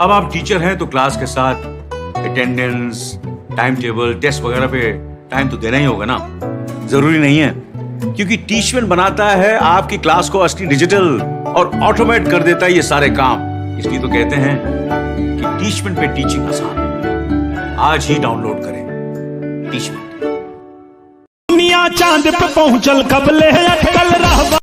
अब आप टीचर हैं तो क्लास के साथ अटेंडेंस, टाइम टेबल, टेस्ट वगैरह पे टाइम तो देना ही होगा ना। जरूरी नहीं है, क्योंकि टीचमेंट बनाता है आपकी क्लास को असली डिजिटल और ऑटोमेट कर देता है ये सारे काम। इसलिए तो कहते हैं कि टीचमेंट पे टीचिंग आसान है। आज ही डाउनलोड करें टीचमेंट। दुनिया चांद पे पहुंचल कबले अटकल रहबा।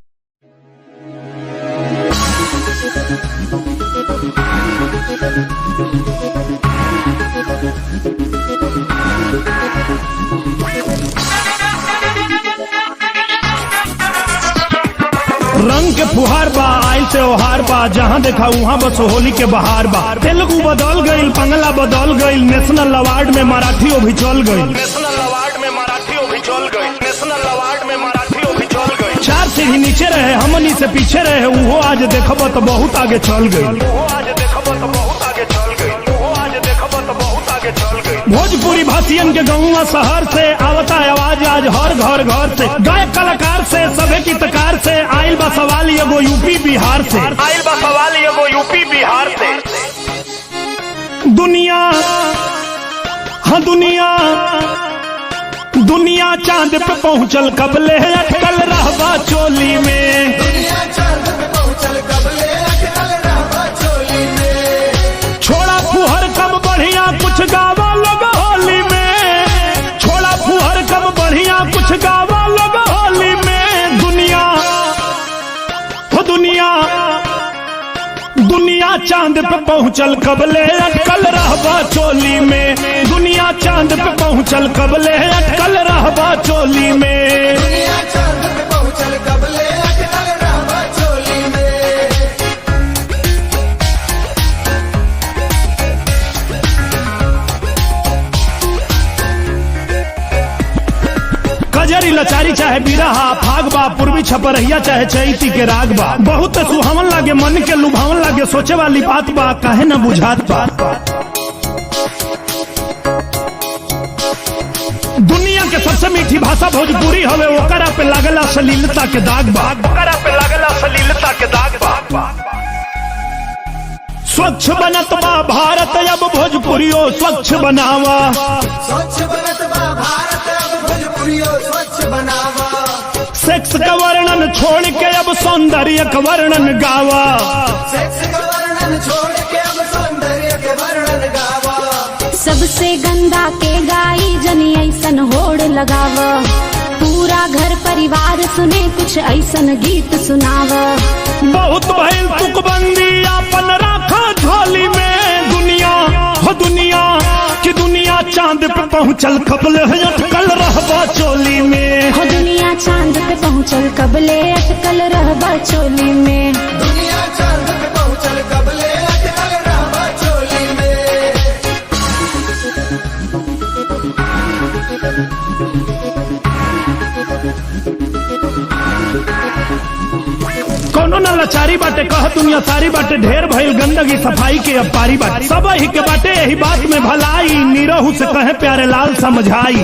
रंग के फुहार बा, आइल से ओहार बा, जहाँ देखा वहाँ बस होली के बहार बा। तेलुगु बदल गईल, बंगला बदल गईल, नेशनल अवार्ड में मराठियों भी चल गईल। नेशनल अवार्ड में मराठियों भी चल गईल। नेशनल अवार्ड में मराठियों भी चल गईल। चार सीढ़ी नीचे रहे, हमनी से पीछे रहे, वो आज देखब तो बहुत आगे चल गईल। भोजपुरी भाषियन के गौवा शहर से आवता आवाज आज हर घर घर से। गायक कलाकार से सभे गीतकार से आइल बा सवाल एगो यूपी बिहार से। आइल बा सवाल एगो यूपी बिहार से। दुनिया हाँ दुनिया चांद पे पहुंचल कबले अटकल रहबा चोली में। दुनिया चांद पे पहुंचल कबले अटकल रहबा चोली में। छोड़ा फुहर कब बढ़िया कुछ गावा लोग होली में। छोड़ा फुहर कब बढ़िया कुछ गावा लोग होली में। दुनिया चांद पे पहुंचल कबले अटकल रहबा चोली में। दुनिया चांद पे पहुंचल कबले अटकल रहबा चोली में। दुनिया चांद पे पहुंचल कबले अटकल रहबा चोली में। कजरी लचारी चाहे बिरहा फागबा, पूर्वी छपरहिया चाहे चैती के रागबा। बहुत सुहावन लागे, मन के लुभावन लागे, सोचे वाली बात बा काहे न बुझात बा। दुनिया के सबसे मीठी भाषा भोजपुरी हवे, ओकरा पे लागला अश्लीलता के दाग बा। ओकरा पे लागला अश्लीलता के दाग बा। स्वच्छ बनत बा भारत अब भोजपुरियो स्वच्छ बनावा। स्वच्छ बनत बा भारत अब भोजपुरियो स्वच्छ बनावा। सेक्स का वर्णन छोड़ के अब सौंदर्य का वर्णन गावा। सेक्स का वर्णन छोड़ के अब सौंदर्य के वर्णन गावा। सबसे गंदा के गाई जनी ऐसन होड़ लगावा। पूरा घर परिवार सुने कुछ ऐसन गीत सुनावा। बहुत भइल तुकबंदी अपन राखा झोली में। दुनिया चांद पे पहुंचल कबले अटकल रहबा चोली में। दुनिया चांद पे पहुंचल कबले अटकल रहबा चोली में। दुनिया चांद पे पहुंचल कबले अटकल रहबा चोली में। कोनो न लाचारी बाटे, कह दुनिया सारी बाटे। ढेर भइल गंदगी सफाई के अब पारी बाटे। सब ही के बाटे यही बात में भलाई, निरहु से कहे प्यारे लाल समझाई।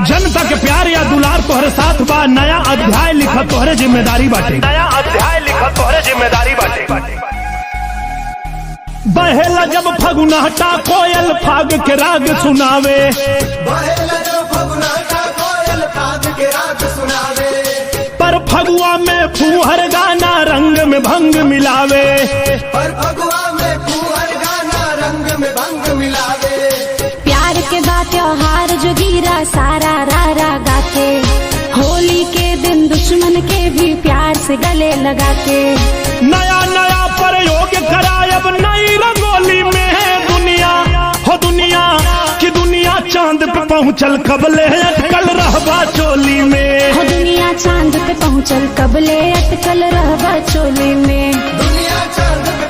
जनता के प्यार या दुलार तोहरे साथ बा, नया अध्याय लिखा तोहरे जिम्मेदारी बाटे। नया अध्याय लिखा तोहरे जिम्मेदारी बाटे। बहेला जब फगुनाटा कोयल फाग के राग सुनावे। बहेला जब फगुनाटा कोयल फाग के राग सुनावे। पर फगुआ में फूहर गाना रंग में भंग मिलावे। पर फगुआ में फूहर गाना रंग में भंग मिलावे। प्यार के बा त्योहार जो गिरा सारा रारा गाके। होली के दिन दुश्मन के भी प्यार से गले लगा के। नया प्रयोग करायब नई रंगोली में। दुनिया चांद पे पहुंचल कबले अटकल रहबा चोली में। दुनिया चांद पे पहुंचल कबले अटकल रहबा चोली में। दुनिया चांद पे